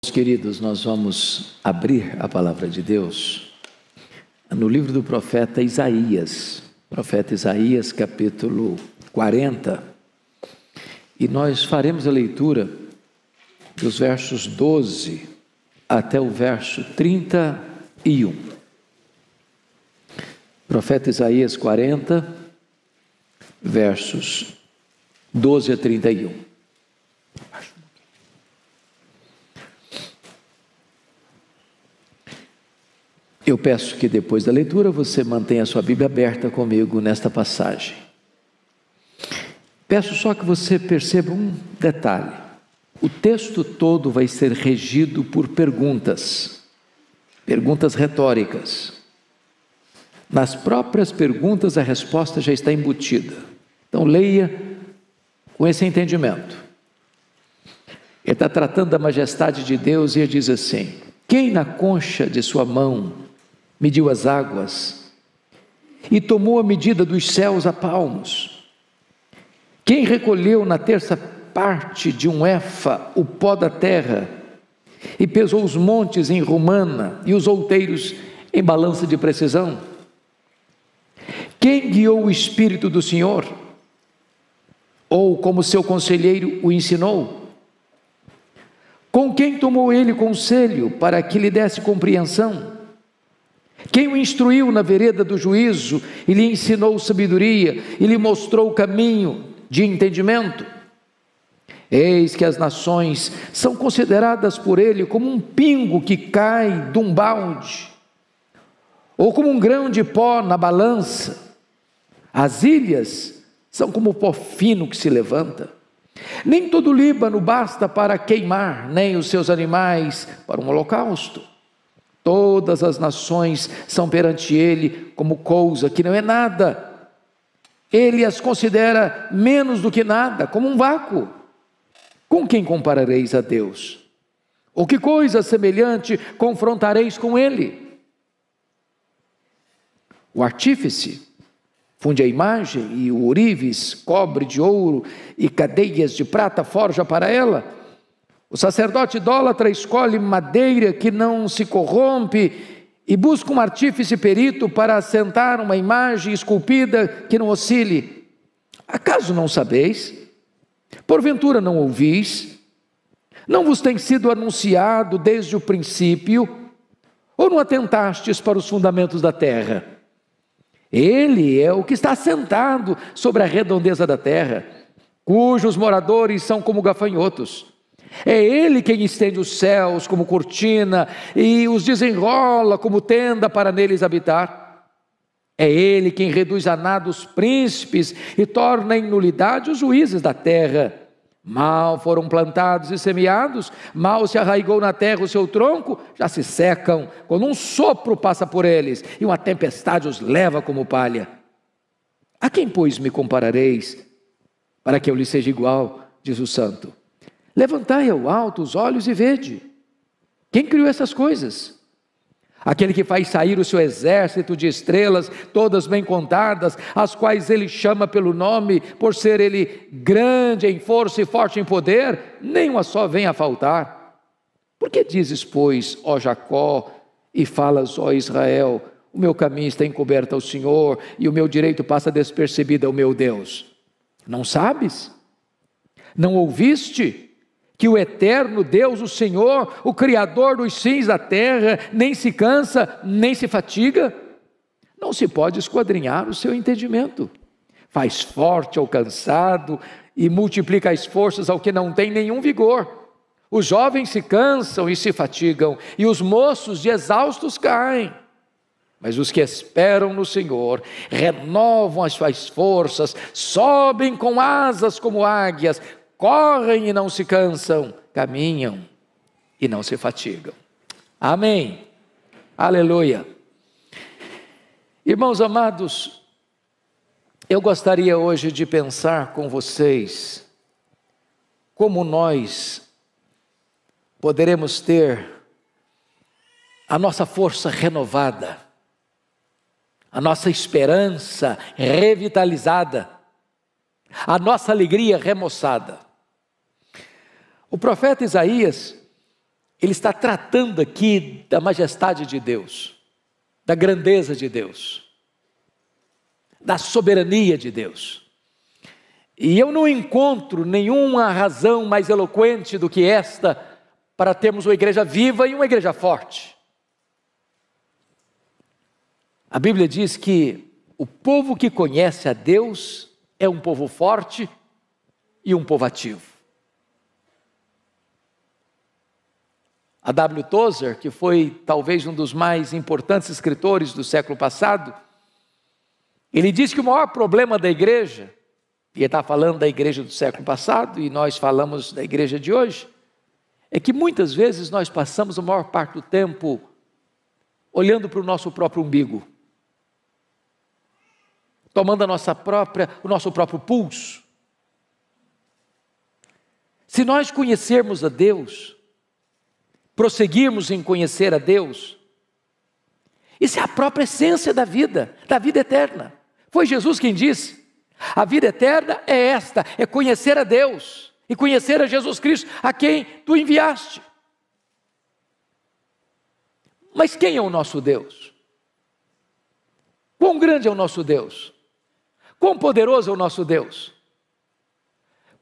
Irmãos queridos, nós vamos abrir a palavra de Deus no livro do profeta Isaías, capítulo 40, e nós faremos a leitura dos versos 12 até o verso 31. Profeta Isaías 40, versos 12 a 31. Eu peço que depois da leitura você mantenha a sua Bíblia aberta comigo nesta passagem. Peço só que você perceba um detalhe. O texto todo vai ser regido por perguntas retóricas. Nas próprias perguntas a resposta já está embutida. Então leia com esse entendimento. Ele está tratando da majestade de Deus e ele diz assim: quem na concha de sua mão mediu as águas e tomou a medida dos céus a palmos? Quem recolheu na terça parte de um éfa o pó da terra e pesou os montes em romana e os outeiros em balança de precisão? Quem guiou o Espírito do Senhor? Ou como seu conselheiro o ensinou? Com quem tomou ele conselho para que lhe desse compreensão? Quem o instruiu na vereda do juízo e lhe ensinou sabedoria e lhe mostrou o caminho de entendimento? Eis que as nações são consideradas por ele como um pingo que cai de um balde, ou como um grão de pó na balança. As ilhas são como o pó fino que se levanta. Nem todo o Líbano basta para queimar, nem os seus animais para um holocausto. Todas as nações são perante ele como coisa que não é nada. Ele as considera menos do que nada, como um vácuo. Com quem comparareis a Deus? Ou que coisa semelhante confrontareis com ele? O artífice funde a imagem e o ourives cobre de ouro e cadeias de prata forja para ela. O sacerdote idólatra escolhe madeira que não se corrompe e busca um artífice perito para assentar uma imagem esculpida que não oscile. Acaso não sabeis? Porventura não ouvis? Não vos tem sido anunciado desde o princípio? Ou não atentastes para os fundamentos da terra? Ele é o que está assentado sobre a redondeza da terra, cujos moradores são como gafanhotos. É ele quem estende os céus como cortina e os desenrola como tenda para neles habitar. É ele quem reduz a nada os príncipes e torna em nulidade os juízes da terra. Mal foram plantados e semeados, mal se arraigou na terra o seu tronco, já se secam, quando um sopro passa por eles e uma tempestade os leva como palha. A quem, pois, me comparareis, para que eu lhe seja igual, diz o santo? Levantai ao alto os olhos e vede. Quem criou essas coisas? Aquele que faz sair o seu exército de estrelas, todas bem contadas, as quais ele chama pelo nome, por ser ele grande em força e forte em poder, nenhuma só vem a faltar. Por que dizes, pois, ó Jacó, e falas, ó Israel, o meu caminho está encoberto ao Senhor, e o meu direito passa despercebido ao meu Deus? Não sabes? Não ouviste? Que o eterno Deus, o Senhor, o Criador dos fins da terra, nem se cansa, nem se fatiga? Não se pode esquadrinhar o seu entendimento. Faz forte ao cansado e multiplica as forças ao que não tem nenhum vigor. Os jovens se cansam e se fatigam, e os moços de exaustos caem. Mas os que esperam no Senhor renovam as suas forças, sobem com asas como águias, correm e não se cansam, caminham e não se fatigam. Amém. Aleluia. Irmãos amados, eu gostaria hoje de pensar com vocês como nós poderemos ter a nossa força renovada, a nossa esperança revitalizada, a nossa alegria remoçada. O profeta Isaías ele está tratando aqui da majestade de Deus, da grandeza de Deus, da soberania de Deus. E eu não encontro nenhuma razão mais eloquente do que esta para termos uma igreja viva e uma igreja forte. A Bíblia diz que o povo que conhece a Deus é um povo forte e um povo ativo. A W. Tozer, que foi talvez um dos mais importantes escritores do século passado, ele diz que o maior problema da igreja, e ele está falando da igreja do século passado, e nós falamos da igreja de hoje, é que muitas vezes nós passamos a maior parte do tempo olhando para o nosso próprio umbigo, tomando o nosso próprio pulso. Se nós conhecermos a Deus, prosseguirmos em conhecer a Deus, isso é a própria essência da vida eterna. Foi Jesus quem disse: a vida eterna é esta, é conhecer a Deus e conhecer a Jesus Cristo, a quem tu enviaste. Mas quem é o nosso Deus? Quão grande é o nosso Deus? Quão poderoso é o nosso Deus?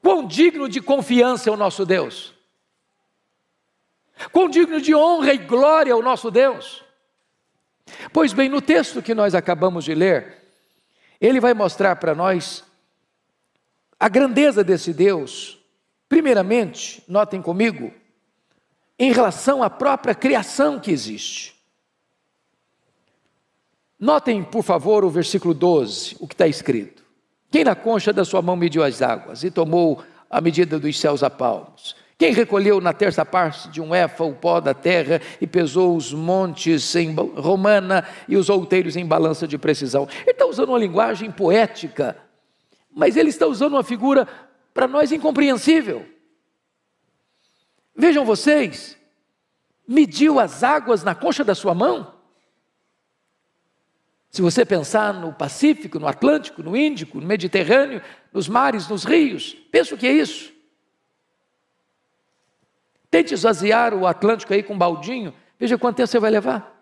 Quão digno de confiança é o nosso Deus? Quão digno de honra e glória é o nosso Deus? Pois bem, no texto que nós acabamos de ler, ele vai mostrar para nós a grandeza desse Deus. Primeiramente, notem comigo, em relação à própria criação que existe. Notem, por favor, o versículo 12, o que está escrito: quem na concha da sua mão mediu as águas e tomou a medida dos céus a palmos? Quem recolheu na terça parte de um éfa o pó da terra e pesou os montes em romana e os outeiros em balança de precisão? Ele está usando uma linguagem poética, mas ele está usando uma figura para nós incompreensível. Vejam vocês, mediu as águas na concha da sua mão? Se você pensar no Pacífico, no Atlântico, no Índico, no Mediterrâneo, nos mares, nos rios, pensa o que é isso? Tente esvaziar o Atlântico aí com um baldinho, veja quanto tempo você vai levar.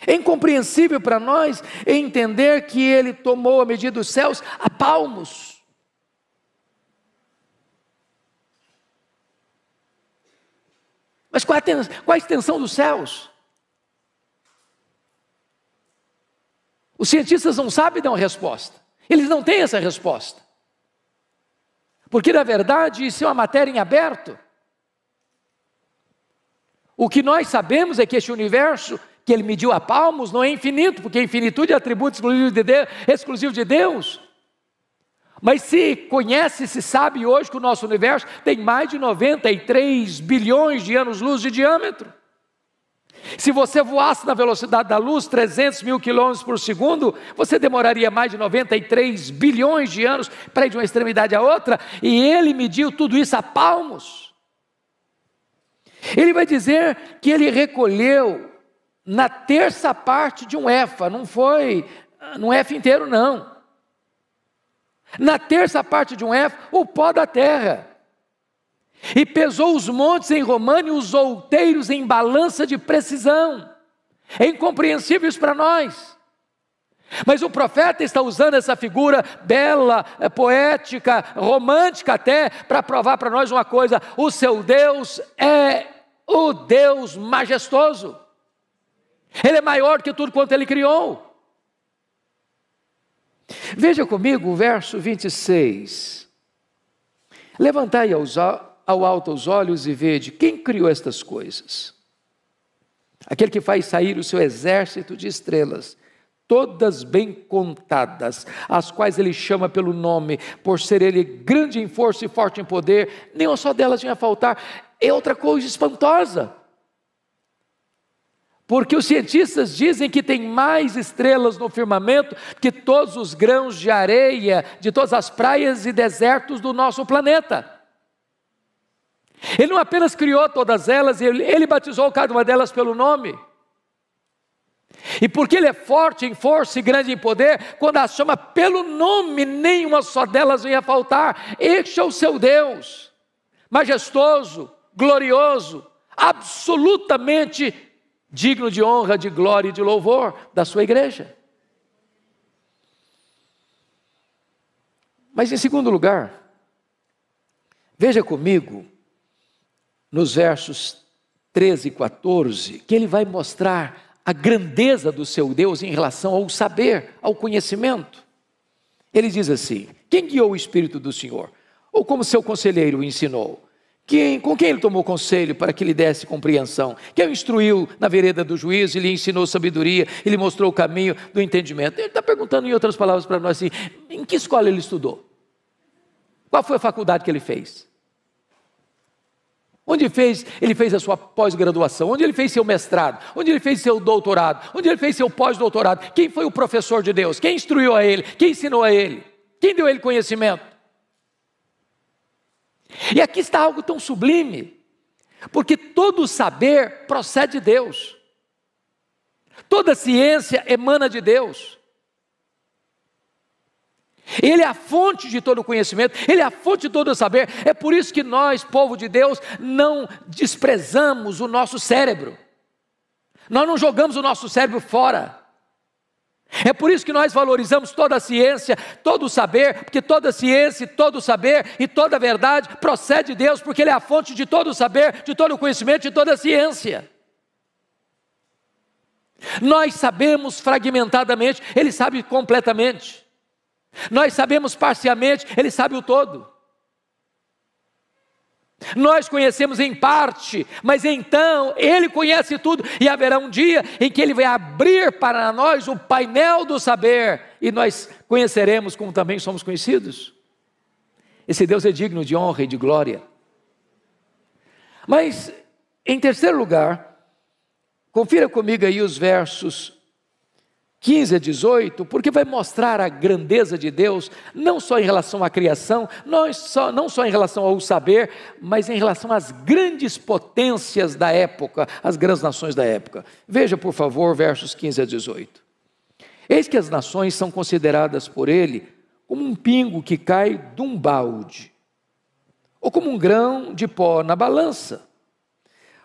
É incompreensível para nós entender que ele tomou a medida dos céus a palmos. Mas qual a extensão dos céus? Os cientistas não sabem dar uma resposta. Eles não têm essa resposta. Porque, na verdade, isso é uma matéria em aberto. O que nós sabemos é que este universo, que ele mediu a palmos, não é infinito, porque a infinitude é atributo exclusivo de Deus. Mas se conhece, se sabe hoje que o nosso universo tem mais de 93 bilhões de anos-luz de diâmetro. Se você voasse na velocidade da luz, 300 mil quilômetros por segundo, você demoraria mais de 93 bilhões de anos para ir de uma extremidade à outra, e ele mediu tudo isso a palmos. Ele vai dizer que ele recolheu na terça parte de um éfa, não foi num éfa inteiro não. Na terça parte de um éfa, o pó da terra. E pesou os montes em romana e os outeiros em balança de precisão. É incompreensível isso para nós. Mas o profeta está usando essa figura bela, poética, romântica até, para provar para nós uma coisa: o seu Deus é o Deus majestoso. Ele é maior que tudo quanto ele criou. Veja comigo o verso 26. Levantai ao alto os olhos e vede quem criou estas coisas. Aquele que faz sair o seu exército de estrelas, todas bem contadas, as quais ele chama pelo nome, por ser ele grande em força e forte em poder, nenhuma só delas vinha a faltar. É outra coisa espantosa. Porque os cientistas dizem que tem mais estrelas no firmamento que todos os grãos de areia de todas as praias e desertos do nosso planeta. Ele não apenas criou todas elas, ele batizou cada uma delas pelo nome. E porque ele é forte em força e grande em poder, quando as chama pelo nome, nenhuma só delas vem a faltar. Este é o seu Deus, majestoso, glorioso, absolutamente digno de honra, de glória e de louvor da sua igreja. Mas em segundo lugar, veja comigo, nos versos 13 e 14, que ele vai mostrar a grandeza do seu Deus em relação ao saber, ao conhecimento. Ele diz assim: quem guiou o Espírito do Senhor? Ou como seu conselheiro o ensinou? Com quem ele tomou conselho para que lhe desse compreensão? Quem o instruiu na vereda do juízo e lhe ensinou sabedoria e lhe mostrou o caminho do entendimento? Ele está perguntando em outras palavras para nós assim: em que escola ele estudou? Qual foi a faculdade que ele fez? Onde ele fez a sua pós-graduação? Onde ele fez seu mestrado? Onde ele fez seu doutorado? Onde ele fez seu pós-doutorado? Quem foi o professor de Deus? Quem instruiu a ele? Quem ensinou a ele? Quem deu a ele conhecimento? E aqui está algo tão sublime, porque todo saber procede de Deus, toda ciência emana de Deus. Ele é a fonte de todo conhecimento, Ele é a fonte de todo saber. É por isso que nós, povo de Deus, não desprezamos o nosso cérebro. Nós não jogamos o nosso cérebro fora. É por isso que nós valorizamos toda a ciência, todo o saber, porque toda a ciência, todo o saber e toda a verdade procede de Deus, porque Ele é a fonte de todo o saber, de todo o conhecimento, de toda a ciência. Nós sabemos fragmentadamente, Ele sabe completamente. Nós sabemos parcialmente, Ele sabe o todo. Nós conhecemos em parte, mas então Ele conhece tudo, e haverá um dia em que Ele vai abrir para nós o painel do saber, e nós conheceremos como também somos conhecidos. Esse Deus é digno de honra e de glória. Mas, em terceiro lugar, confira comigo aí os versos 15 a 18, porque vai mostrar a grandeza de Deus, não só em relação à criação, não só em relação ao saber, mas em relação às grandes potências da época, as grandes nações da época. Veja, por favor, versos 15 a 18. Eis que as nações são consideradas por ele como um pingo que cai de um balde, ou como um grão de pó na balança.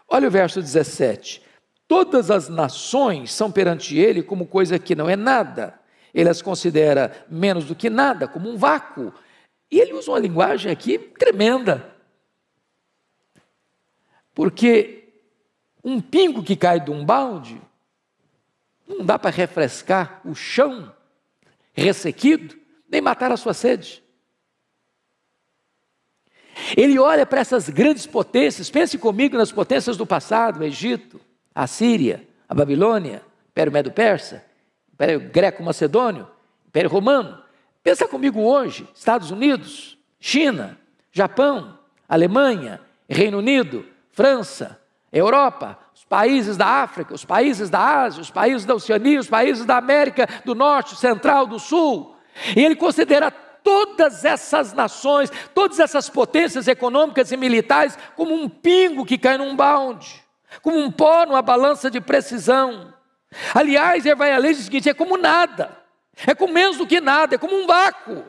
Olha o verso 17. Todas as nações são perante ele como coisa que não é nada. Ele as considera menos do que nada, como um vácuo. E ele usa uma linguagem aqui tremenda. Porque um pingo que cai de um balde, não dá para refrescar o chão ressequido, nem matar a sua sede. Ele olha para essas grandes potências, pense comigo nas potências do passado, o Egito, a Síria, a Babilônia, Império Medo-Persa, Império Greco-Macedônio, Império Romano. Pensa comigo hoje, Estados Unidos, China, Japão, Alemanha, Reino Unido, França, Europa, os países da África, os países da Ásia, os países da Oceania, os países da América do Norte, Central, do Sul. E ele considera todas essas nações, todas essas potências econômicas e militares como um pingo que cai num balde, como um pó numa balança de precisão. Aliás, ele vai além e diz o seguinte: é como nada, é como menos do que nada, é como um vácuo.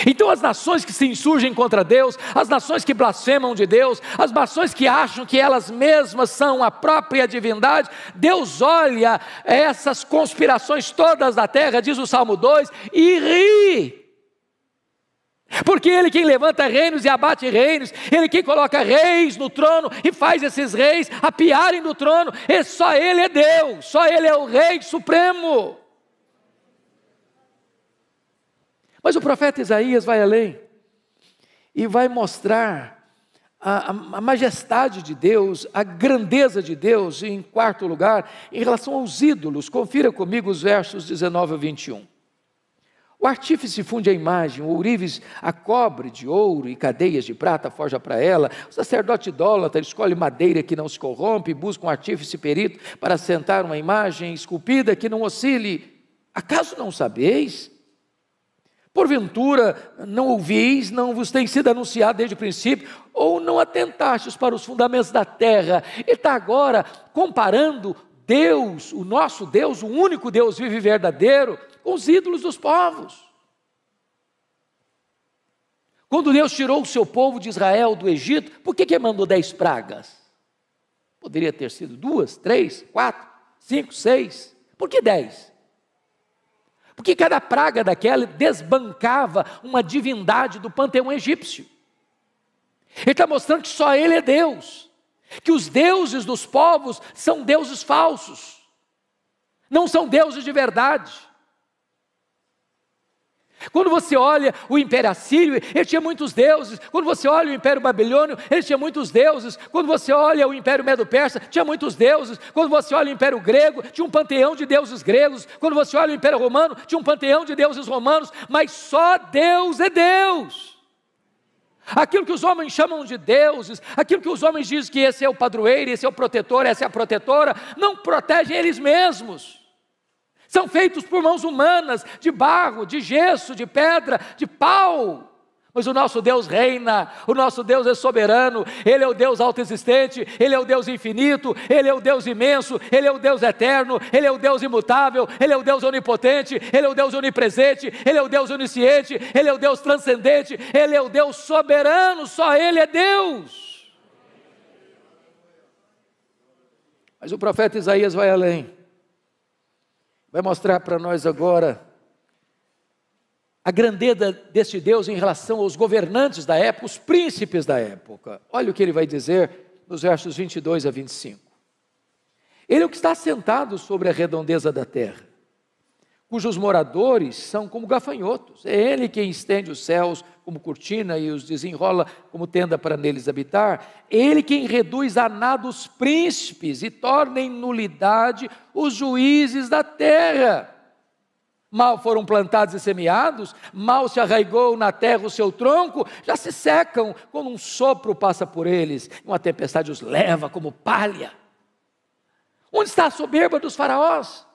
Então as nações que se insurgem contra Deus, as nações que blasfemam de Deus, as nações que acham que elas mesmas são a própria divindade, Deus olha essas conspirações todas da terra, diz o Salmo 2, e ri. Porque Ele quem levanta reinos e abate reinos, Ele quem coloca reis no trono e faz esses reis apiarem do trono, e só Ele é Deus, só Ele é o Rei Supremo. Mas o profeta Isaías vai além e vai mostrar a majestade de Deus, a grandeza de Deus, em quarto lugar, em relação aos ídolos. Confira comigo os versos 19 a 21. O artífice funde a imagem, o ourives a cobre de ouro e cadeias de prata forja para ela. O sacerdote idólatra escolhe madeira que não se corrompe, busca um artífice perito para assentar uma imagem esculpida que não oscile. Acaso não sabeis? Porventura não ouvis, não vos tem sido anunciado desde o princípio, ou não atentastes para os fundamentos da terra? Ele está agora comparando Deus, o nosso Deus, o único Deus vivo e verdadeiro, com os ídolos dos povos, Quando Deus tirou o seu povo de Israel do Egito, por que mandou 10 pragas? Poderia ter sido 2, 3, 4, 5, 6. Por que 10? Porque cada praga daquela desbancava uma divindade do panteão egípcio. Ele está mostrando que só Ele é Deus, que os deuses dos povos são deuses falsos, não são deuses de verdade. Quando você olha o Império Assírio, ele tinha muitos deuses. Quando você olha o Império Babilônio, ele tinha muitos deuses. Quando você olha o Império Medo-Persa, tinha muitos deuses. Quando você olha o Império Grego, tinha um panteão de deuses gregos. Quando você olha o Império Romano, tinha um panteão de deuses romanos. Mas só Deus é Deus. Aquilo que os homens chamam de deuses, aquilo que os homens dizem que esse é o padroeiro, esse é o protetor, essa é a protetora, não protegem eles mesmos. São feitos por mãos humanas, de barro, de gesso, de pedra, de pau. Mas o nosso Deus reina, o nosso Deus é soberano, Ele é o Deus autoexistente, Ele é o Deus infinito, Ele é o Deus imenso, Ele é o Deus eterno, Ele é o Deus imutável, Ele é o Deus onipotente, Ele é o Deus onipresente, Ele é o Deus onisciente, Ele é o Deus transcendente, Ele é o Deus soberano, só Ele é Deus. Mas o profeta Isaías vai além. Vai mostrar para nós agora a grandeza deste Deus em relação aos governantes da época, os príncipes da época. Olha o que ele vai dizer nos versos 22 a 25. Ele é o que está assentado sobre a redondeza da terra, cujos moradores são como gafanhotos. É Ele quem estende os céus como cortina e os desenrola como tenda para neles habitar. Ele quem reduz a nada os príncipes e torna em nulidade os juízes da terra. Mal foram plantados e semeados, mal se arraigou na terra o seu tronco, já se secam quando um sopro passa por eles, uma tempestade os leva como palha. Onde está a soberba dos faraós?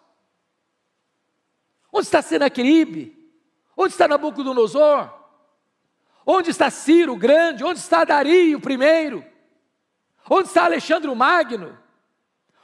Onde está Senaqueribe? Onde está Nabucodonosor? Onde está Ciro o Grande? Onde está Dario I? Onde está Alexandre o Magno?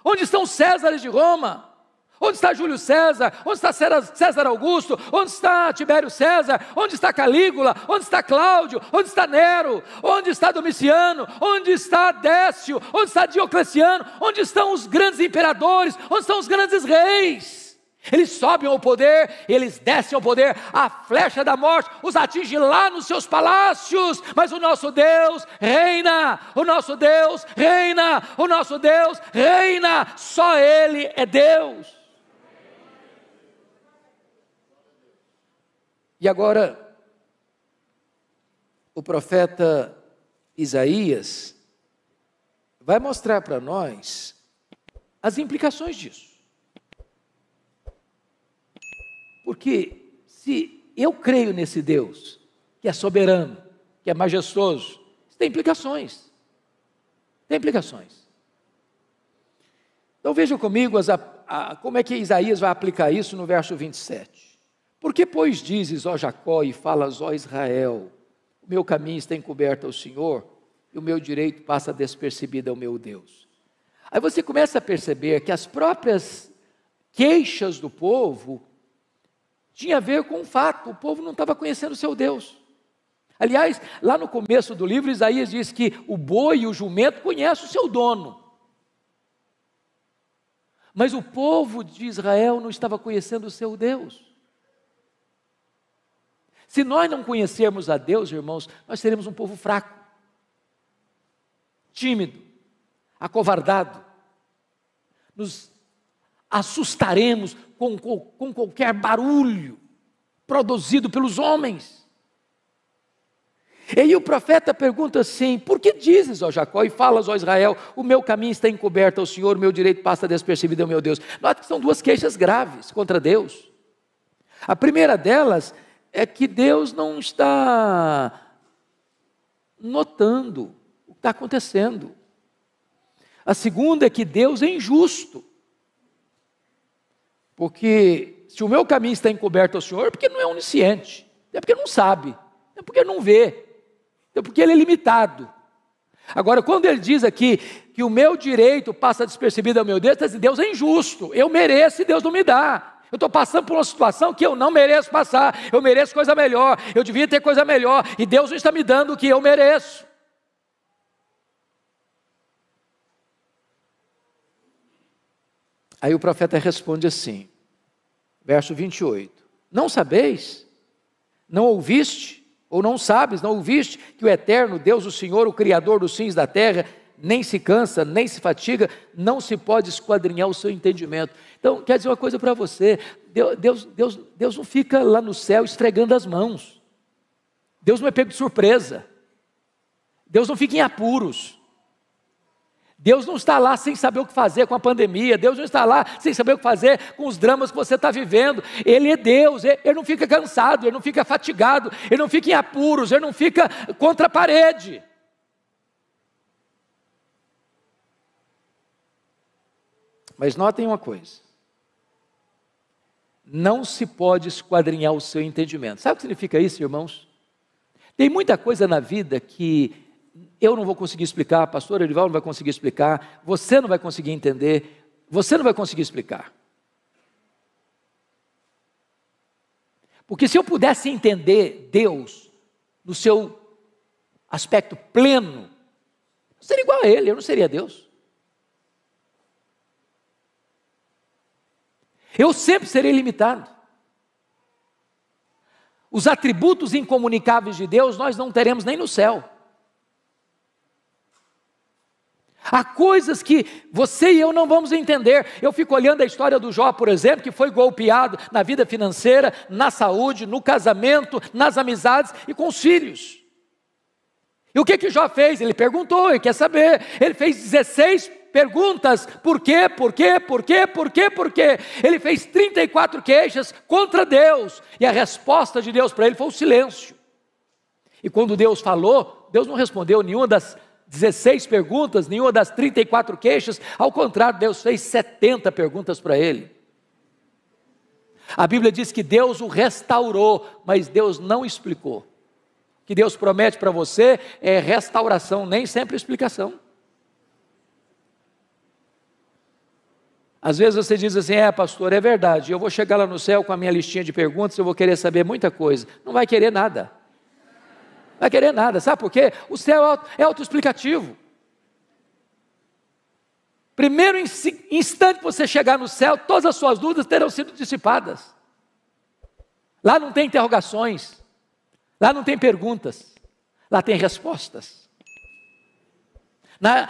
Onde estão os Césares de Roma? Onde está Júlio César? Onde está César Augusto? Onde está Tibério César? Onde está Calígula? Onde está Cláudio? Onde está Nero? Onde está Domiciano? Onde está Décio? Onde está Diocleciano? Onde estão os grandes imperadores? Onde estão os grandes reis? Eles sobem ao poder, eles descem ao poder, a flecha da morte os atinge lá nos seus palácios, mas o nosso Deus reina, o nosso Deus reina, o nosso Deus reina, só Ele é Deus. E agora, o profeta Isaías vai mostrar para nós as implicações disso. Porque se eu creio nesse Deus, que é soberano, que é majestoso, isso tem implicações. Tem implicações. Então vejam comigo como é que Isaías vai aplicar isso no verso 27. Por que, pois, dizes, ó Jacó, e falas, ó Israel, o meu caminho está encoberto ao Senhor, e o meu direito passa despercebido ao meu Deus. Aí você começa a perceber que as próprias queixas do povo tinha a ver com o fato, o povo não estava conhecendo o seu Deus. Aliás, lá no começo do livro, Isaías diz que o boi e o jumento conhecem o seu dono. Mas o povo de Israel não estava conhecendo o seu Deus. Se nós não conhecermos a Deus, irmãos, nós seremos um povo fraco, tímido, acovardado. Nos assustaremos com qualquer barulho produzido pelos homens. E aí o profeta pergunta assim: por que dizes, ó Jacó, e falas, ó Israel, o meu caminho está encoberto ao Senhor, o meu direito passa despercebido ao meu Deus? Nota que são duas queixas graves contra Deus. A primeira delas é que Deus não está notando o que está acontecendo. A segunda é que Deus é injusto. Porque se o meu caminho está encoberto ao Senhor, é porque não é onisciente, é porque não sabe, é porque não vê, é porque Ele é limitado. Agora, quando Ele diz aqui que o meu direito passa despercebido ao meu Deus, está dizendo, Deus é injusto, eu mereço e Deus não me dá. Eu estou passando por uma situação que eu não mereço passar. Eu mereço coisa melhor. Eu devia ter coisa melhor. E Deus não está me dando o que eu mereço. Aí o profeta responde assim, verso 28. Não sabeis? Não ouviste? Ou não sabes, não ouviste que o eterno Deus, o Senhor, o Criador dos fins da terra, nem se cansa, nem se fatiga, não se pode esquadrinhar o seu entendimento. Então, quer dizer uma coisa para você, Deus não fica lá no céu esfregando as mãos. Deus não é pego de surpresa. Deus não fica em apuros. Deus não está lá sem saber o que fazer com a pandemia. Deus não está lá sem saber o que fazer com os dramas que você está vivendo. Ele é Deus, ele não fica cansado, ele não fica fatigado, ele não fica em apuros, ele não fica contra a parede. Mas notem uma coisa, não se pode esquadrinhar o seu entendimento. Sabe o que significa isso, irmãos? Tem muita coisa na vida que eu não vou conseguir explicar, pastor Erival não vai conseguir explicar, você não vai conseguir entender, você não vai conseguir explicar. Porque se eu pudesse entender Deus no seu aspecto pleno, eu seria igual a Ele, eu não seria Deus. Eu sempre serei limitado. Os atributos incomunicáveis de Deus nós não teremos nem no céu. Há coisas que você e eu não vamos entender. Eu fico olhando a história do Jó, por exemplo, que foi golpeado na vida financeira, na saúde, no casamento, nas amizades e com os filhos. E o que Jó fez? Ele perguntou, ele quer saber. Ele fez 16 perguntas, por quê, por quê, por quê, por quê, por quê? Ele fez 34 queixas contra Deus, e a resposta de Deus para ele foi o silêncio. E quando Deus falou, Deus não respondeu nenhuma das 16 perguntas, nenhuma das 34 queixas, ao contrário, Deus fez 70 perguntas para ele. A Bíblia diz que Deus o restaurou, mas Deus não explicou. O que Deus promete para você é restauração, nem sempre explicação. Às vezes você diz assim, pastor, é verdade, eu vou chegar lá no céu com a minha listinha de perguntas, eu vou querer saber muita coisa. Não vai querer nada. Não vai querer nada, sabe por quê? O céu é autoexplicativo. Primeiro instante que você chegar no céu, todas as suas dúvidas terão sido dissipadas. Lá não tem interrogações, lá não tem perguntas, lá tem respostas.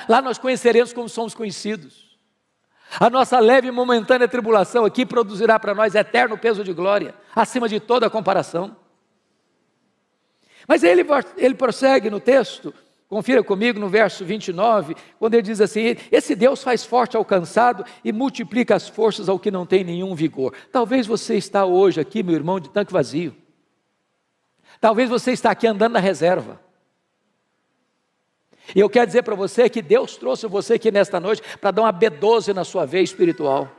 Lá nós conheceremos como somos conhecidos. A nossa leve e momentânea tribulação aqui produzirá para nós eterno peso de glória, acima de toda comparação. Mas aí ele prossegue no texto, confira comigo no verso 29, quando ele diz assim, esse Deus faz forte ao cansado e multiplica as forças ao que não tem nenhum vigor. Talvez você está hoje aqui, meu irmão, de tanque vazio. Talvez você está aqui andando na reserva. E eu quero dizer para você que Deus trouxe você aqui nesta noite para dar uma B12 na sua veia espiritual.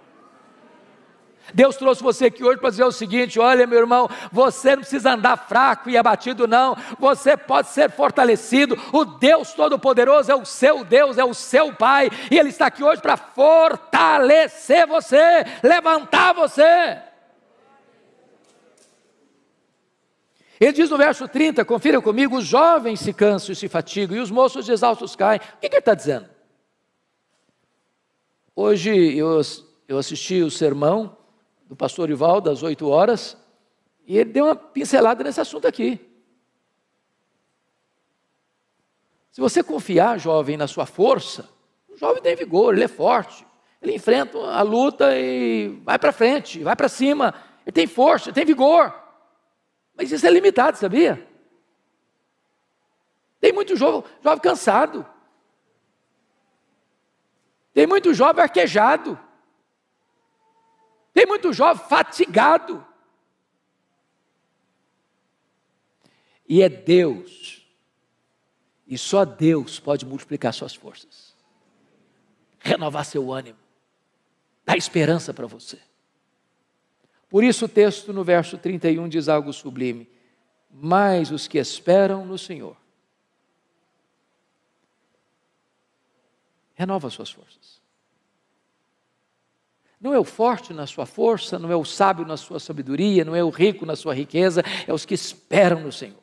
Deus trouxe você aqui hoje para dizer o seguinte, olha meu irmão, você não precisa andar fraco e abatido não, você pode ser fortalecido, o Deus Todo-Poderoso é o seu Deus, é o seu Pai, e Ele está aqui hoje para fortalecer você, levantar você. Ele diz no verso 30, confira comigo, os jovens se cansam e se fatigam, e os moços exaustos caem. O que ele está dizendo? Hoje eu assisti o sermão do pastor Ival, das 8 horas, e ele deu uma pincelada nesse assunto aqui. Se você confiar, jovem, na sua força, o jovem tem vigor, ele é forte, ele enfrenta a luta e vai para frente, vai para cima, ele tem força, ele tem vigor. Mas isso é limitado, sabia? Tem muito jovem cansado. Tem muito jovem arquejado. Tem muito jovem fatigado. E é Deus. E só Deus pode multiplicar suas forças. Renovar seu ânimo. Dar esperança para você. Por isso o texto no verso 31 diz algo sublime. Mas os que esperam no Senhor, renova suas forças. Não é o forte na sua força, não é o sábio na sua sabedoria, não é o rico na sua riqueza, é os que esperam no Senhor.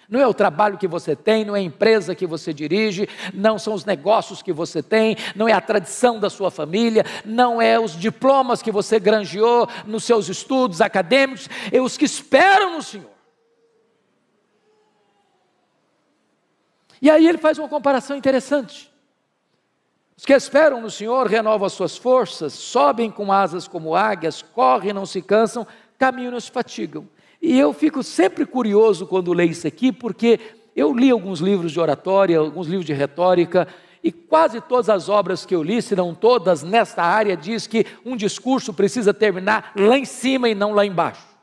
Não é o trabalho que você tem, não é a empresa que você dirige, não são os negócios que você tem, não é a tradição da sua família, não é os diplomas que você granjeou nos seus estudos acadêmicos, é os que esperam no Senhor. E aí ele faz uma comparação interessante. Os que esperam no Senhor renovam as suas forças, sobem com asas como águias, correm e não se cansam, caminham e não se fatigam. E eu fico sempre curioso quando leio isso aqui, porque eu li alguns livros de oratória, alguns livros de retórica, e quase todas as obras que eu li, se não todas, nesta área, diz que um discurso precisa terminar lá em cima e não lá embaixo.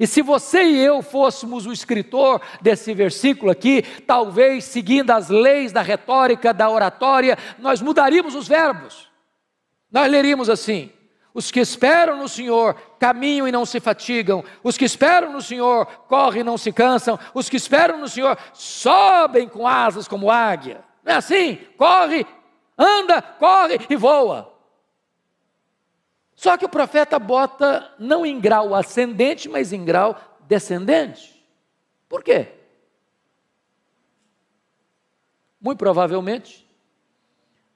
E se você e eu fôssemos o escritor desse versículo aqui, talvez seguindo as leis da retórica, da oratória, nós mudaríamos os verbos. Nós leríamos assim: os que esperam no Senhor caminham e não se fatigam, os que esperam no Senhor correm e não se cansam, os que esperam no Senhor sobem com asas como águia. Não é assim? Corre, anda, corre e voa. Só que o profeta bota não em grau ascendente, mas em grau descendente. Por quê? Muito provavelmente,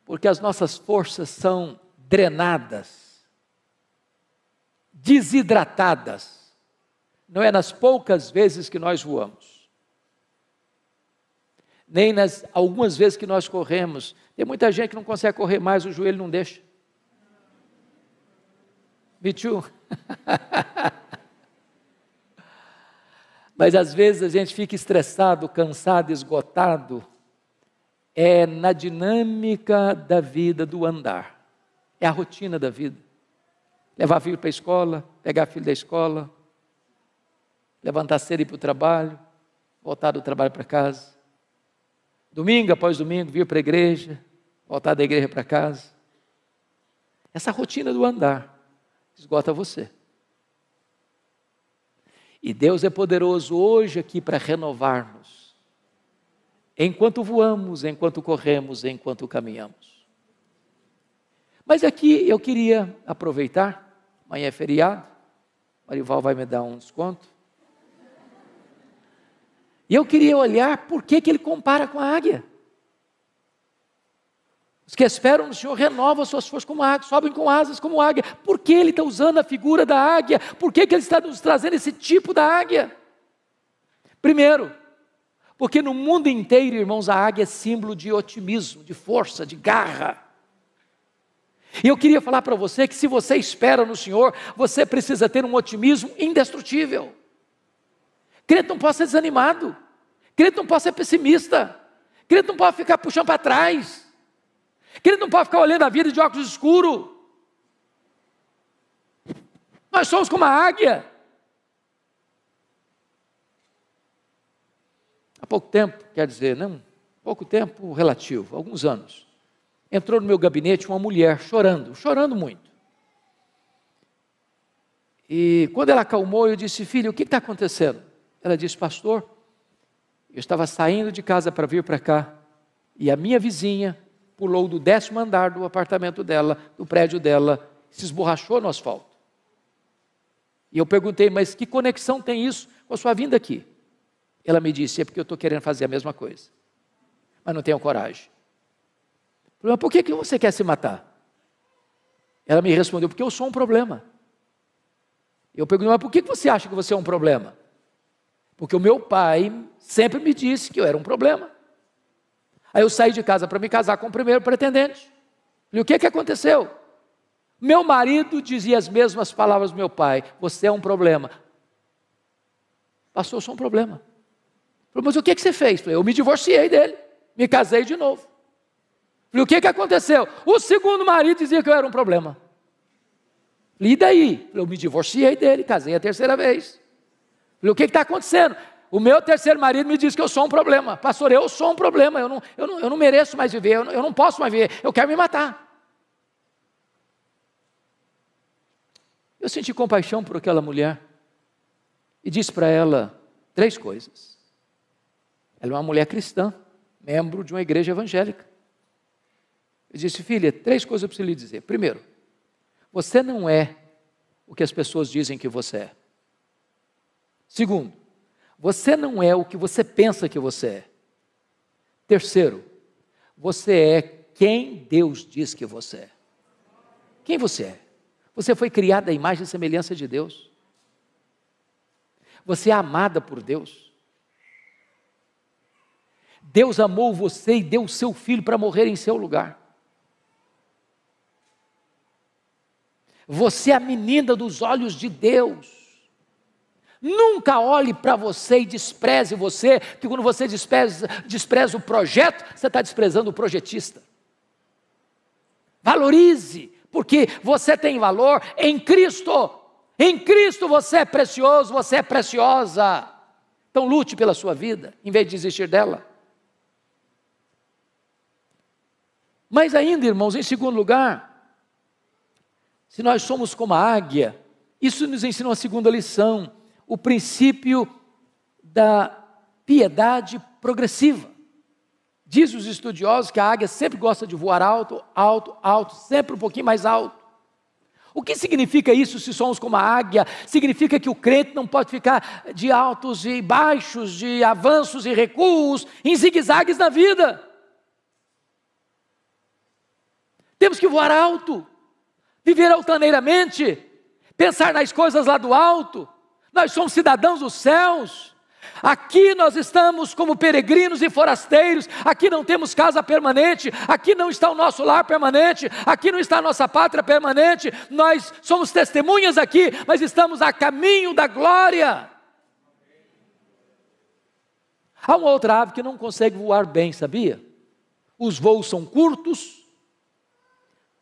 porque as nossas forças são drenadas, desidratadas. Não é nas poucas vezes que nós voamos, nem nas algumas vezes que nós corremos. Tem muita gente que não consegue correr mais, o joelho não deixa. Me too. Mas às vezes a gente fica estressado, cansado, esgotado. É na dinâmica da vida, do andar. É a rotina da vida. Levar filho para a escola, pegar filho da escola, levantar cedo e ir para o trabalho, voltar do trabalho para casa. Domingo após domingo, vir para a igreja, voltar da igreja para casa. Essa rotina do andar esgota você. E Deus é poderoso hoje aqui para renovar-nos. Enquanto voamos, enquanto corremos, enquanto caminhamos. Mas aqui eu queria aproveitar, amanhã é feriado, Marival vai me dar um desconto. E eu queria olhar por que ele compara com a águia. Os que esperam no Senhor renovam as suas forças como águia, sobem com asas como águia. Por que ele está usando a figura da águia? Por que ele está nos trazendo esse tipo da águia? Primeiro, porque no mundo inteiro, irmãos, a águia é símbolo de otimismo, de força, de garra. E eu queria falar para você que se você espera no Senhor, você precisa ter um otimismo indestrutível. Crente não pode ser desanimado, crente não pode ser pessimista, crente não pode ficar puxando para trás. Crente não pode ficar olhando a vida de óculos escuros. Nós somos como a águia. Há pouco tempo, quer dizer, não, pouco tempo relativo, alguns anos, entrou no meu gabinete uma mulher chorando muito. E quando ela acalmou, eu disse: filho, o que está acontecendo? Ela disse: pastor, eu estava saindo de casa para vir para cá, e a minha vizinha pulou do 10º andar do apartamento dela, do prédio dela, se esborrachou no asfalto. E eu perguntei: mas que conexão tem isso com a sua vinda aqui? Ela me disse: é porque eu estou querendo fazer a mesma coisa, mas não tenho coragem. Eu falei: mas por que você quer se matar? Ela me respondeu: porque eu sou um problema. Eu perguntei: mas por que você acha que você é um problema? Porque o meu pai sempre me disse que eu era um problema. Aí eu saí de casa para me casar com o primeiro pretendente. E o que aconteceu? Meu marido dizia as mesmas palavras do meu pai: você é um problema. Pastor, eu sou um problema. Falei: mas o que você fez? Eu me divorciei dele, me casei de novo. Falei: o que aconteceu? O segundo marido dizia que eu era um problema. Falei: e daí? Eu me divorciei dele, casei a terceira vez. Falei: o que está acontecendo? O meu terceiro marido me disse que eu sou um problema. Pastor, eu sou um problema, eu não mereço mais viver, eu não posso mais viver, eu quero me matar. Eu senti compaixão por aquela mulher e disse para ela 3 coisas. Ela é uma mulher cristã, membro de uma igreja evangélica. Eu disse: filha, 3 coisas eu preciso lhe dizer. Primeiro, você não é o que as pessoas dizem que você é. Segundo, você não é o que você pensa que você é. Terceiro, você é quem Deus diz que você é. Quem você é? Você foi criada à imagem e semelhança de Deus. Você é amada por Deus. Deus amou você e deu o seu filho para morrer em seu lugar. Você é a menina dos olhos de Deus. Nunca olhe para você e despreze você, porque quando você despreza o projeto, você está desprezando o projetista. Valorize, porque você tem valor em Cristo. Em Cristo você é precioso, você é preciosa. Então lute pela sua vida, em vez de desistir dela. Mas ainda, irmãos, em segundo lugar, se nós somos como a águia, isso nos ensina uma segunda lição, o princípio da piedade progressiva. Diz os estudiosos que a águia sempre gosta de voar alto, alto, alto, sempre um pouquinho mais alto. O que significa isso se somos como a águia? Significa que o crente não pode ficar de altos e baixos, de avanços e recuos, em zigue-zagues na vida. Temos que voar alto, viver altaneiramente, pensar nas coisas lá do alto. Nós somos cidadãos dos céus. Aqui nós estamos como peregrinos e forasteiros. Aqui não temos casa permanente. Aqui não está o nosso lar permanente. Aqui não está a nossa pátria permanente. Nós somos testemunhas aqui, mas estamos a caminho da glória. Há uma outra ave que não consegue voar bem, sabia? Os voos são curtos,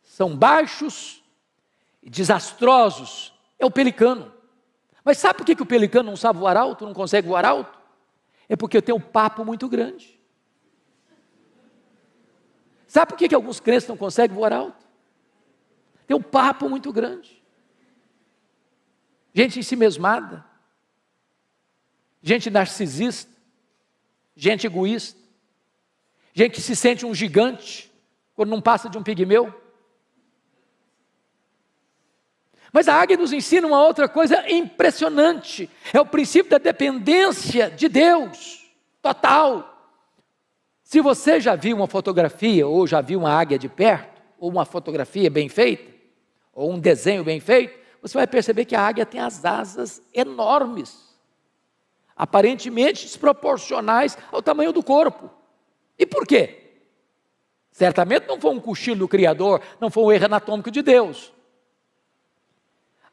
são baixos e desastrosos. É o pelicano. Mas sabe por que o pelicano não sabe voar alto, não consegue voar alto? É porque tem um papo muito grande. Sabe por que alguns crentes não conseguem voar alto? Tem um papo muito grande. Gente ensimesmada, gente narcisista, gente egoísta, gente que se sente um gigante quando não passa de um pigmeu. Mas a águia nos ensina uma outra coisa impressionante, é o princípio da dependência de Deus, total. Se você já viu uma fotografia, ou já viu uma águia de perto, ou uma fotografia bem feita, ou um desenho bem feito, você vai perceber que a águia tem as asas enormes, aparentemente desproporcionais ao tamanho do corpo. E por quê? Certamente não foi um cochilo do Criador, não foi um erro anatômico de Deus.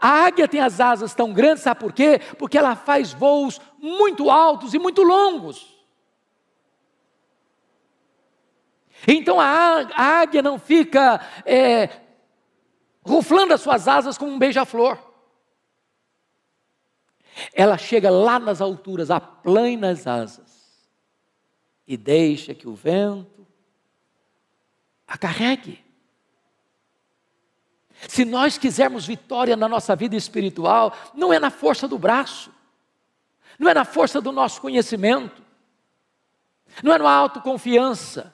A águia tem as asas tão grandes, sabe por quê? Porque ela faz voos muito altos e muito longos. Então a águia não fica ruflando as suas asas como um beija-flor. Ela chega lá nas alturas, aplana as asas e deixa que o vento a carregue. Se nós quisermos vitória na nossa vida espiritual, não é na força do braço, não é na força do nosso conhecimento, não é na autoconfiança.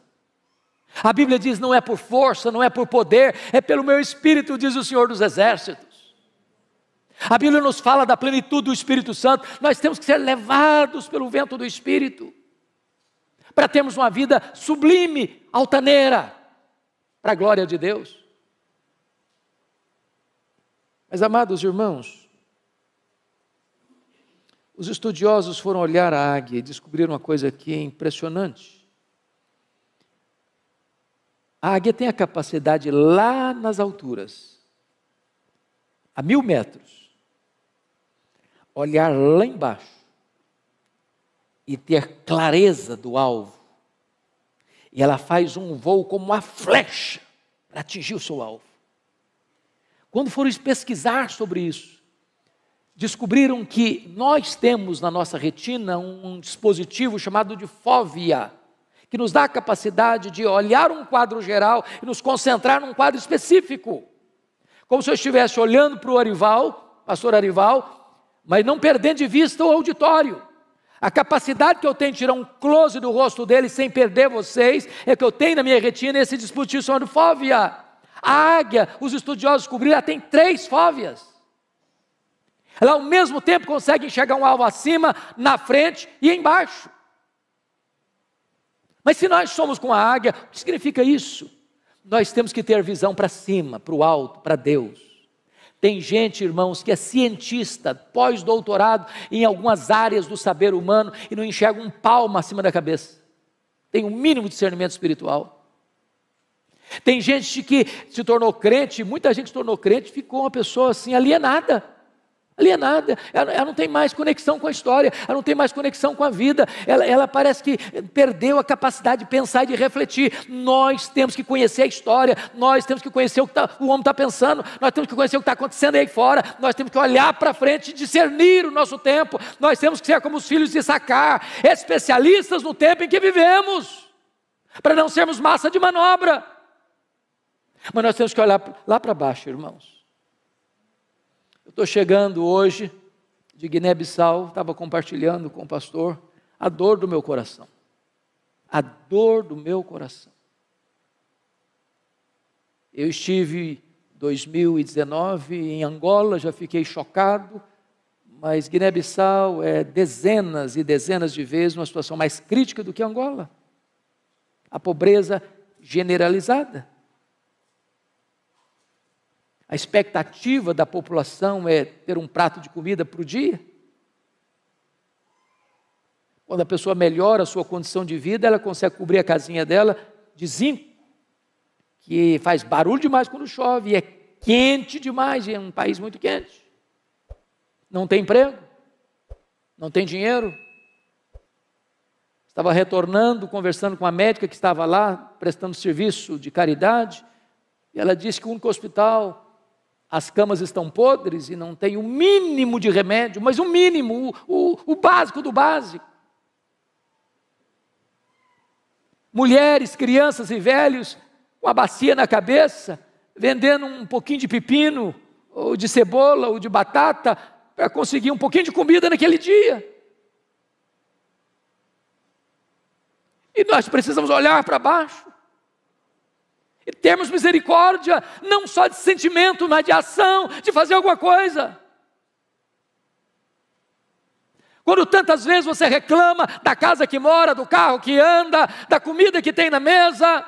A Bíblia diz: não é por força, não é por poder, é pelo meu Espírito, diz o Senhor dos Exércitos. A Bíblia nos fala da plenitude do Espírito Santo. Nós temos que ser levados pelo vento do Espírito, para termos uma vida sublime, altaneira, para a glória de Deus. Mas, amados irmãos, os estudiosos foram olhar a águia e descobriram uma coisa que é impressionante. A águia tem a capacidade lá nas alturas, a 1000 metros, olhar lá embaixo e ter clareza do alvo. E ela faz um voo como uma flecha para atingir o seu alvo. Quando foram pesquisar sobre isso, descobriram que nós temos na nossa retina um dispositivo chamado de fóvea, que nos dá a capacidade de olhar um quadro geral e nos concentrar num quadro específico. Como se eu estivesse olhando para o Arival, pastor Arival, mas não perdendo de vista o auditório. A capacidade que eu tenho de tirar um close do rosto dele sem perder vocês, é que eu tenho na minha retina esse dispositivo chamado fóvea. A águia, os estudiosos descobriram, ela tem 3 fóveas. Ela ao mesmo tempo consegue enxergar um alvo acima, na frente e embaixo. Mas se nós somos com a águia, o que significa isso? Nós temos que ter visão para cima, para o alto, para Deus. Tem gente, irmãos, que é cientista, pós-doutorado em algumas áreas do saber humano e não enxerga um palmo acima da cabeça. Tem um mínimo de discernimento espiritual. Tem gente que se tornou crente, muita gente se tornou crente, ficou uma pessoa assim alienada. Ela não tem mais conexão com a história, ela não tem mais conexão com a vida, ela parece que perdeu a capacidade de pensar e de refletir. Nós temos que conhecer a história, nós temos que conhecer o que o homem está pensando, nós temos que conhecer o que está acontecendo aí fora, nós temos que olhar para frente e discernir o nosso tempo, nós temos que ser como os filhos de Issacar, especialistas no tempo em que vivemos, para não sermos massa de manobra. Mas nós temos que olhar lá para baixo, irmãos. Eu estou chegando hoje de Guiné-Bissau, estava compartilhando com o pastor a dor do meu coração. A dor do meu coração. Eu estive em 2019 em Angola, já fiquei chocado, mas Guiné-Bissau é dezenas e dezenas de vezes uma situação mais crítica do que Angola. A pobreza generalizada. A expectativa da população é ter um prato de comida por dia. Quando a pessoa melhora a sua condição de vida, ela consegue cobrir a casinha dela de zinco, que faz barulho demais quando chove, e é quente demais, e é um país muito quente. Não tem emprego, não tem dinheiro. Estava retornando, conversando com a médica que estava lá, prestando serviço de caridade, e ela disse que o único hospital, as camas estão podres e não tem o mínimo de remédio, mas o mínimo, o básico do básico. Mulheres, crianças e velhos com a bacia na cabeça, vendendo um pouquinho de pepino, ou de cebola, ou de batata, para conseguir um pouquinho de comida naquele dia. E nós precisamos olhar para baixo e termos misericórdia, não só de sentimento, mas de ação, de fazer alguma coisa. Quando tantas vezes você reclama da casa que mora, do carro que anda, da comida que tem na mesa.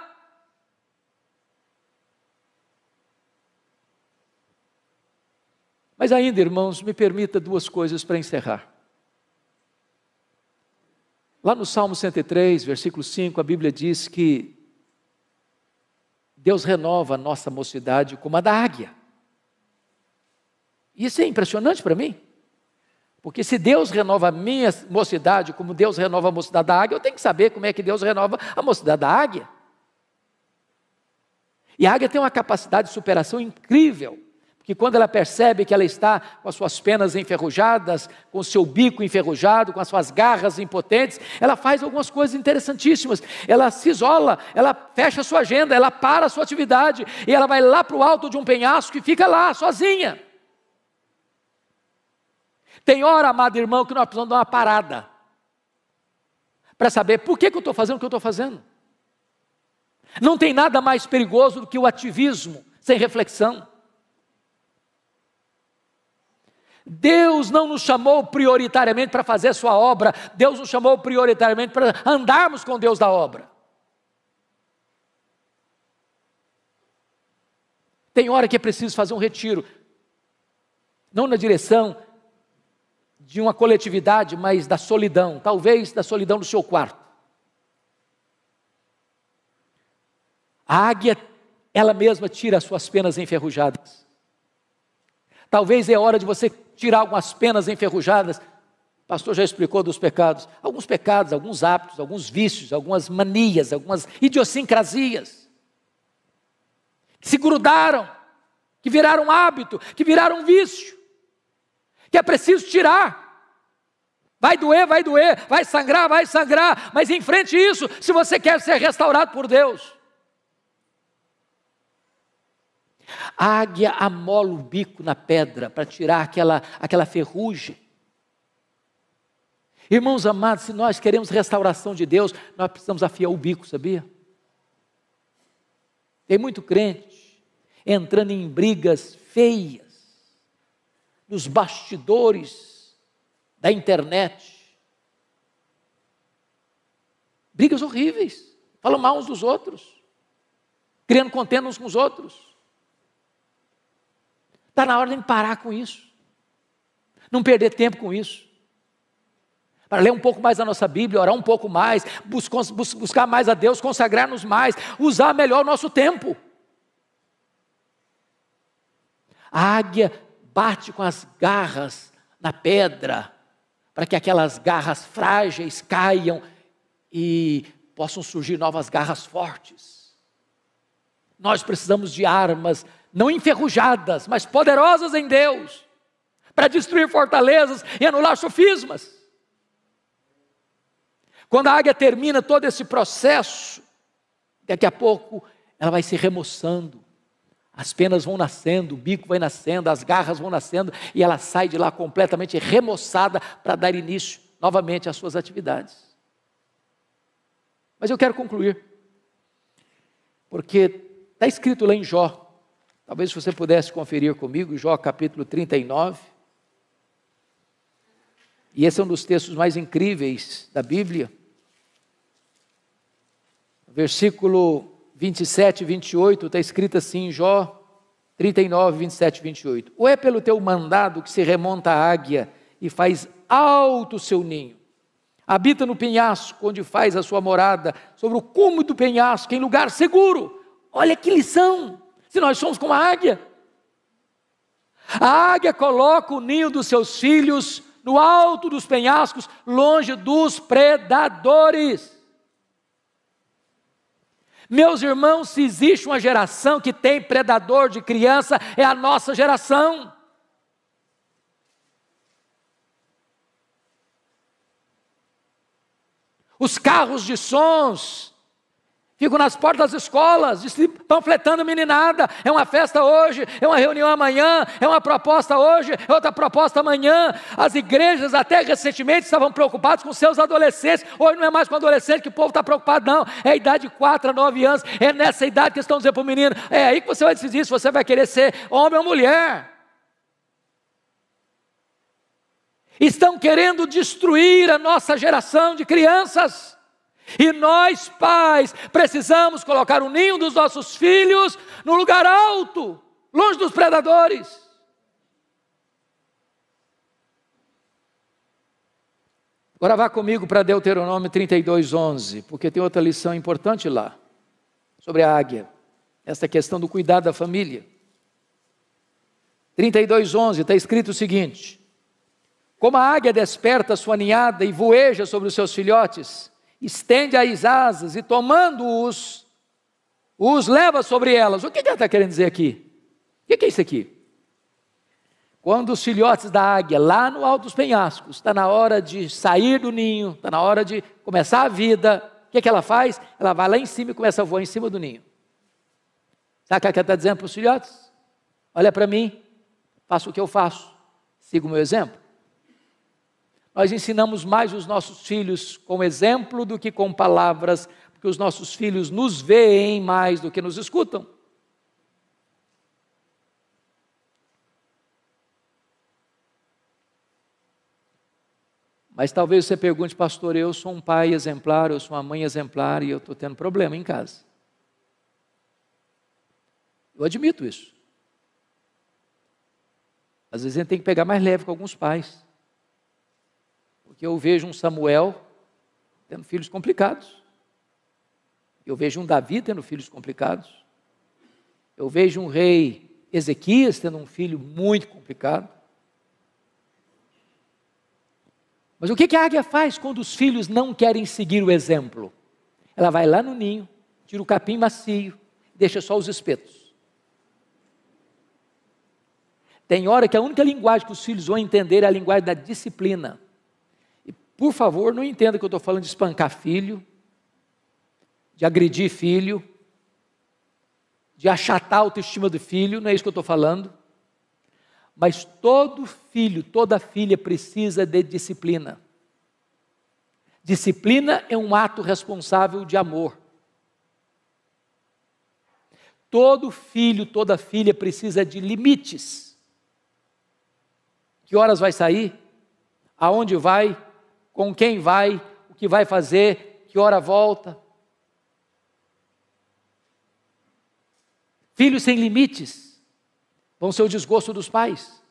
Mas ainda, irmãos, me permita 2 coisas para encerrar. Lá no Salmo 103, versículo 5, a Bíblia diz que Deus renova a nossa mocidade como a da águia. Isso é impressionante para mim. Porque se Deus renova a minha mocidade como Deus renova a mocidade da águia, eu tenho que saber como é que Deus renova a mocidade da águia. E a águia tem uma capacidade de superação incrível. Porque quando ela percebe que ela está com as suas penas enferrujadas, com o seu bico enferrujado, com as suas garras impotentes, ela faz algumas coisas interessantíssimas. Ela se isola, ela fecha a sua agenda, ela para a sua atividade, e ela vai lá para o alto de um penhasco e fica lá, sozinha. Tem hora, amado irmão, que nós precisamos dar uma parada, para saber por que eu estou fazendo o que eu estou fazendo. Não tem nada mais perigoso do que o ativismo, sem reflexão. Deus não nos chamou prioritariamente para fazer a sua obra, Deus nos chamou prioritariamente para andarmos com Deus da obra. Tem hora que é preciso fazer um retiro, não na direção de uma coletividade, mas da solidão, talvez da solidão do seu quarto. A águia, ela mesma tira as suas penas enferrujadas. Talvez é hora de você tirar algumas penas enferrujadas. O pastor já explicou dos pecados. Alguns hábitos, alguns vícios, algumas manias, algumas idiosincrasias. Que se grudaram, que viraram hábito, que viraram vício. Que é preciso tirar. Vai doer, vai sangrar, mas enfrente isso, se você quer ser restaurado por Deus. A águia amola o bico na pedra para tirar aquela ferrugem. Irmãos amados, se nós queremos restauração de Deus, nós precisamos afiar o bico, sabia? Tem muito crente entrando em brigas feias, nos bastidores da internet. Brigas horríveis, falam mal uns dos outros, criando contenda uns com os outros. Está na hora de parar com isso, não perder tempo com isso. Para ler um pouco mais a nossa Bíblia, orar um pouco mais, buscar mais a Deus, consagrar-nos mais, usar melhor o nosso tempo. A águia bate com as garras na pedra, para que aquelas garras frágeis caiam e possam surgir novas garras fortes. Nós precisamos de armas, não enferrujadas, mas poderosas em Deus, para destruir fortalezas e anular sofismas. Quando a águia termina todo esse processo, daqui a pouco ela vai se remoçando, as penas vão nascendo, o bico vai nascendo, as garras vão nascendo, e ela sai de lá completamente remoçada para dar início novamente às suas atividades. Mas eu quero concluir, porque está escrito lá em Jó, talvez você pudesse conferir comigo, Jó capítulo 39, e esse é um dos textos mais incríveis da Bíblia. Versículo 27 e 28, está escrito assim em Jó 39, 27 e 28. Ou é pelo teu mandado que se remonta a águia e faz alto o seu ninho? Habita no penhasco, onde faz a sua morada, sobre o cume do penhasco, em lugar seguro. Olha que lição, se nós somos como a águia. A águia coloca o ninho dos seus filhos no alto dos penhascos, longe dos predadores. Meus irmãos, se existe uma geração que tem predador de criança, é a nossa geração. Os carros de sons ficam nas portas das escolas, panfletando meninada. É uma festa hoje, é uma reunião amanhã, é uma proposta hoje, é outra proposta amanhã. As igrejas até recentemente estavam preocupadas com seus adolescentes. Hoje não é mais com adolescente que o povo está preocupado, não. É a idade de 4 a 9 anos, é nessa idade que estão dizendo para o menino, é aí que você vai decidir se você vai querer ser homem ou mulher. Estão querendo destruir a nossa geração de crianças. E nós, pais, precisamos colocar o ninho dos nossos filhos no lugar alto, longe dos predadores. Agora vá comigo para Deuteronômio 32:11, porque tem outra lição importante lá, sobre a águia, essa questão do cuidado da família. 32:11, está escrito o seguinte: como a águia desperta a sua ninhada e voeja sobre os seus filhotes, estende as asas e tomando-os, os leva sobre elas. O que ele está querendo dizer aqui? O que é isso aqui? Quando os filhotes da águia, lá no alto dos penhascos, está na hora de sair do ninho, está na hora de começar a vida, o que ela faz? Ela vai lá em cima e começa a voar em cima do ninho. Sabe o que ela está dizendo para os filhotes? Olha para mim, faça o que eu faço, siga o meu exemplo. Nós ensinamos mais os nossos filhos com exemplo do que com palavras, porque os nossos filhos nos veem mais do que nos escutam. Mas talvez você pergunte, pastor, eu sou um pai exemplar, eu sou uma mãe exemplar e eu estou tendo problema em casa. Eu admito isso. Às vezes a gente tem que pegar mais leve com alguns pais. Porque eu vejo um Samuel tendo filhos complicados. Eu vejo um Davi tendo filhos complicados. Eu vejo um rei Ezequias tendo um filho muito complicado. Mas o que a águia faz quando os filhos não querem seguir o exemplo? Ela vai lá no ninho, tira o capim macio, deixa só os espetos. Tem hora que a única linguagem que os filhos vão entender é a linguagem da disciplina. Por favor, não entenda que eu estou falando de espancar filho, de agredir filho, de achatar a autoestima do filho, não é isso que eu estou falando. Mas todo filho, toda filha precisa de disciplina. Disciplina é um ato responsável de amor. Todo filho, toda filha precisa de limites. Que horas vai sair? Aonde vai? Com quem vai? O que vai fazer? Que hora volta? Filhos sem limites vão ser o desgosto dos pais.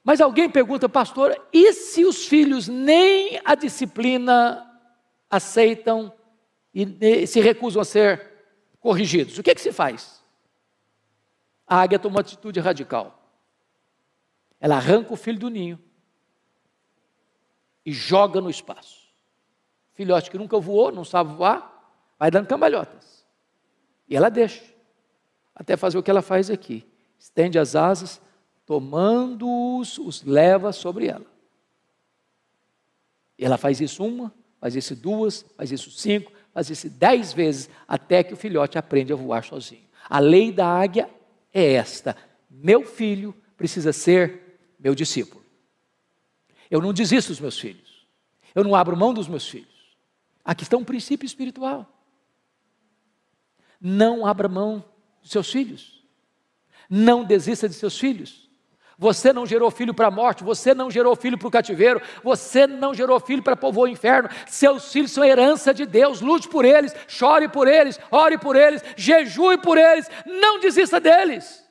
Mas alguém pergunta, pastor, e se os filhos nem a disciplina aceitam e se recusam a ser corrigidos? O que se faz? A águia toma uma atitude radical. Ela arranca o filho do ninho e joga no espaço. Filhote que nunca voou, não sabe voar, vai dando cambalhotas. E ela deixa, até fazer o que ela faz aqui. Estende as asas, tomando-os, os leva sobre ela. E ela faz isso uma, faz isso duas, faz isso 5, faz isso 10 vezes, até que o filhote aprende a voar sozinho. A lei da águia é esta: meu filho precisa ser meu discípulo. Eu não desisto dos meus filhos. Eu não abro mão dos meus filhos. Aqui está um princípio espiritual. Não abra mão dos seus filhos. Não desista de seus filhos. Você não gerou filho para a morte, você não gerou filho para o cativeiro, você não gerou filho para povoar o inferno. Seus filhos são herança de Deus. Lute por eles, chore por eles, ore por eles, jejue por eles, não desista deles.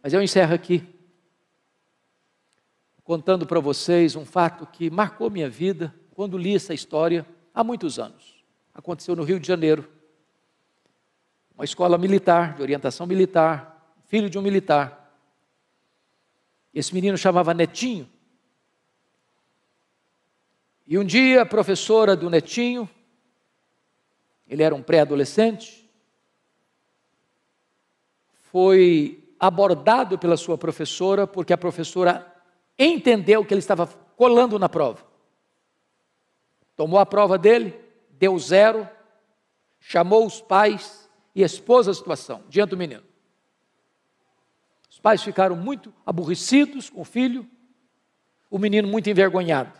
Mas eu encerro aqui, contando para vocês um fato que marcou minha vida, quando li essa história, há muitos anos. Aconteceu no Rio de Janeiro. Uma escola militar, de orientação militar, filho de um militar. Esse menino chamava Netinho. E um dia a professora do Netinho, ele era um pré-adolescente, foi abordado pela sua professora, porque a professora entendeu que ele estava colando na prova. Tomou a prova dele, deu 0, chamou os pais e expôs a situação diante do menino. Os pais ficaram muito aborrecidos com o filho, o menino muito envergonhado.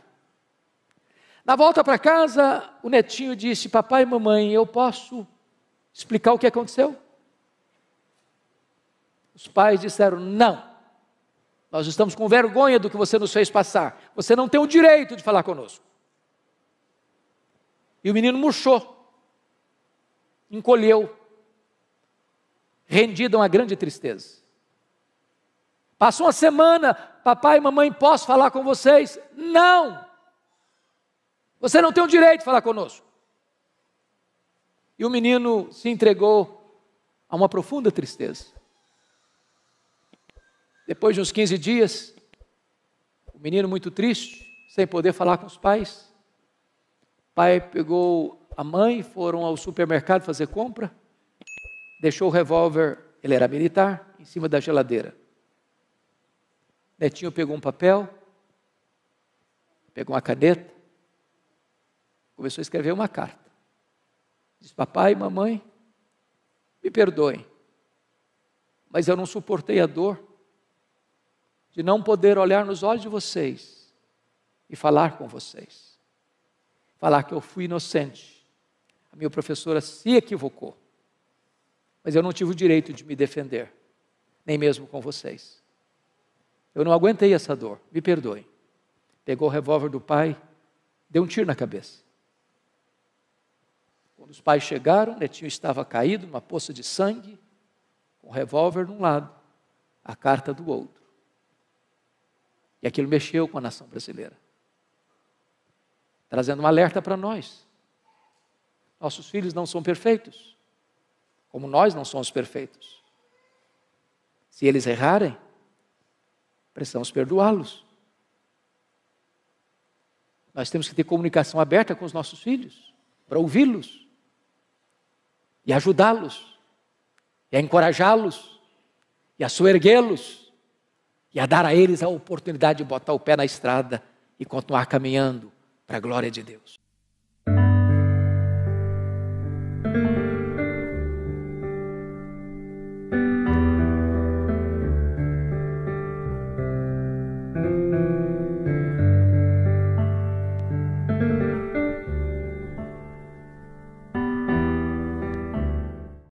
Na volta para casa, o Netinho disse: papai e mamãe, eu posso explicar o que aconteceu? Os pais disseram: não, nós estamos com vergonha do que você nos fez passar, você não tem o direito de falar conosco. E o menino murchou, encolheu, rendido a uma grande tristeza. Passou uma semana: papai e mamãe, posso falar com vocês? Não, você não tem o direito de falar conosco. E o menino se entregou a uma profunda tristeza. Depois de uns 15 dias, o menino muito triste, sem poder falar com os pais, o pai pegou a mãe, foram ao supermercado fazer compra, deixou o revólver, ele era militar, em cima da geladeira. Netinho pegou um papel, pegou uma caneta, começou a escrever uma carta. Diz: papai e mamãe, me perdoem, mas eu não suportei a dor de não poder olhar nos olhos de vocês e falar com vocês. Falar que eu fui inocente. A minha professora se equivocou. Mas eu não tive o direito de me defender, nem mesmo com vocês. Eu não aguentei essa dor, me perdoem. Pegou o revólver do pai, deu um tiro na cabeça. Quando os pais chegaram, Netinho estava caído numa poça de sangue, com o revólver de um lado, a carta do outro. E aquilo mexeu com a nação brasileira, trazendo um alerta para nós. Nossos filhos não são perfeitos, como nós não somos perfeitos. Se eles errarem, precisamos perdoá-los. Nós temos que ter comunicação aberta com os nossos filhos, para ouvi-los, e ajudá-los, e a encorajá-los, e a soerguê-los, e a dar a eles a oportunidade de botar o pé na estrada e continuar caminhando para a glória de Deus.